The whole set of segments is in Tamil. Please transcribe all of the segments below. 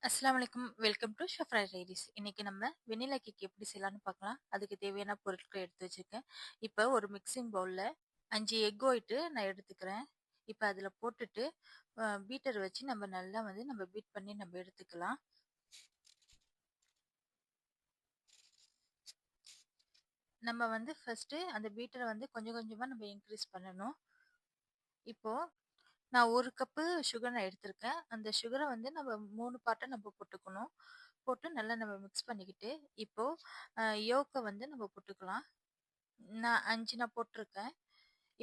அஸ்ஸலாமு அலைக்கும். Welcome to Shafra diaries. இன்னைக்கு நம்ம வெண்ணிலா கேக் எப்படி செய்யலாம்னு பார்க்கலாம். அதுக்கு தேவையான பொருட்கள் எடுத்து வச்சிருக்கேன். இப்போ ஒரு மிக்சிங் பவுல்ல 5 எக் ஒயிட்டு நான் எடுத்துக்கிறேன். இப்போ அதில் போட்டுட்டு பீட்டர் வச்சு நம்ம நல்லா நம்ம பீட் பண்ணி நம்ம எடுத்துக்கலாம். நம்ம ஃபர்ஸ்ட் அந்த பீட்டரை கொஞ்சம் கொஞ்சமா நம்ம இன்க்ரீஸ் பண்ணணும். இப்போ நான் 1 கப்பு சுகர் நான் எடுத்திருக்கேன். அந்த சுகரை நம்ம 3 பார்ட்டா நம்ம போட்டுக்கணும். போட்டு நல்லா நம்ம மிக்ஸ் பண்ணிக்கிட்டு, இப்போ யோக்க நம்ம போட்டுக்கலாம். நான் 5 நான் போட்டிருக்கேன்.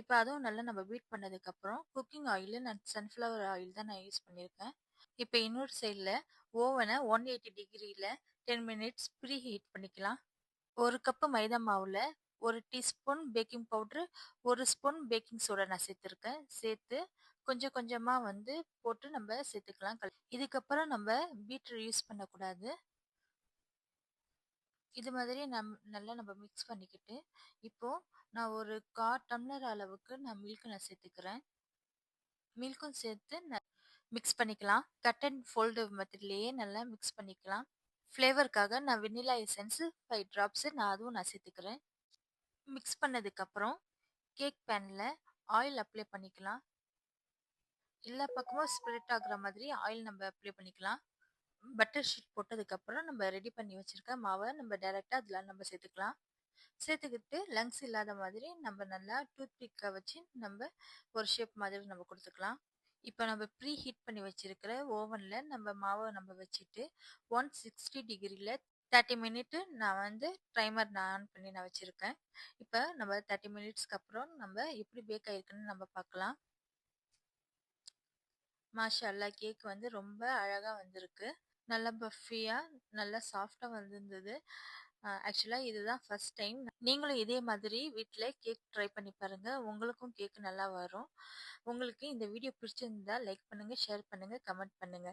இப்போ அதுவும் நல்லா நம்ம பீட் பண்ணதுக்கப்புறம், குக்கிங் ஆயிலு நான் சன்ஃப்ளவர் ஆயில் தான் நான் யூஸ் பண்ணியிருக்கேன். இப்போ இன்னொரு சைடில ஓவன 180 டிகிரியில 10 மினிட்ஸ் ப்ரீ ஹீட் பண்ணிக்கலாம். 1 கப்பு மைதா மாவுல 1 teaspoon baking powder, 1 spoon baking soda நான் சேர்த்துருக்கேன். சேர்த்து கொஞ்சம் கொஞ்சமா போட்டு நம்ம சேர்த்துக்கலாம். இதுக்கப்புறம் நம்ம பீட்டர் யூஸ் பண்ணக்கூடாது. இது மாதிரி நல்லா நம்ம மிக்ஸ் பண்ணிக்கிட்டு, இப்போ நான் ஒரு 1/4 டம்ளர் அளவுக்கு நான் மில்க் நான் சேர்த்துக்கிறேன். மில்க்கும் சேர்த்து மிக்ஸ் பண்ணிக்கலாம். கட் அண்ட் ஃபோல்டு மெத்தட்லயே நல்லா மிக்ஸ் பண்ணிக்கலாம். ஃப்ளேவருக்காக நான் வெண்ணிலா எசன்ஸ் 5 டிராப்ஸ் நான் அதுவும் சேர்த்துக்கிறேன். மிக்ஸ் பண்ணதுக்கு அப்புறம் கேக் பேன்ல ஆயில் அப்ளை பண்ணிக்கலாம். எல்லா பக்கமும் ஸ்ப்ரெட் ஆகுற மாதிரி ஆயில் நம்ம அப்ளை பண்ணிக்கலாம். பட்டர் ஷீட் போட்டதுக்கு அப்புறம் நம்ம ரெடி பண்ணி வச்சிருக்க மாவை நம்ம டைரக்டா அதுல நம்ம சேர்த்துக்கலாம். சேர்த்துக்கிட்டு லங்ஸ் இல்லாத மாதிரி நம்ம நல்லா டூத் பிக்கை வச்சு நம்ம ஒரு ஷேப் மாதிரி நம்ம கொடுத்துக்கலாம். இப்போ நம்ம ப்ரீ ஹீட் பண்ணி வச்சிருக்கிற ஓவன்ல நம்ம மாவை நம்ம வச்சுட்டு 160 டிகிரில 30 மினிட் நான் டைமர் நான் ஆன் பண்ணி நான் வச்சிருக்கேன். இப்போ நம்ம 30 மினிட்ஸ்க்கு அப்புறம் நம்ம எப்படி பேக் ஆயிருக்குன்னு நம்ம பார்க்கலாம். மாஷா அல்லாஹ் கேக் ரொம்ப அழகா வந்திருக்கு. நல்லா பஃபியா நல்லா சாஃப்டா வந்திருந்தது. ஆக்சுவலா இதுதான் ஃபர்ஸ்ட் டைம். நீங்களும் இதே மாதிரி வீட்ல கேக் ட்ரை பண்ணி பாருங்க. உங்களுக்கும் கேக் நல்லா வரும். உங்களுக்கு இந்த வீடியோ பிடிச்சிருந்தா லைக் பண்ணுங்க, ஷேர் பண்ணுங்க, கமெண்ட் பண்ணுங்க.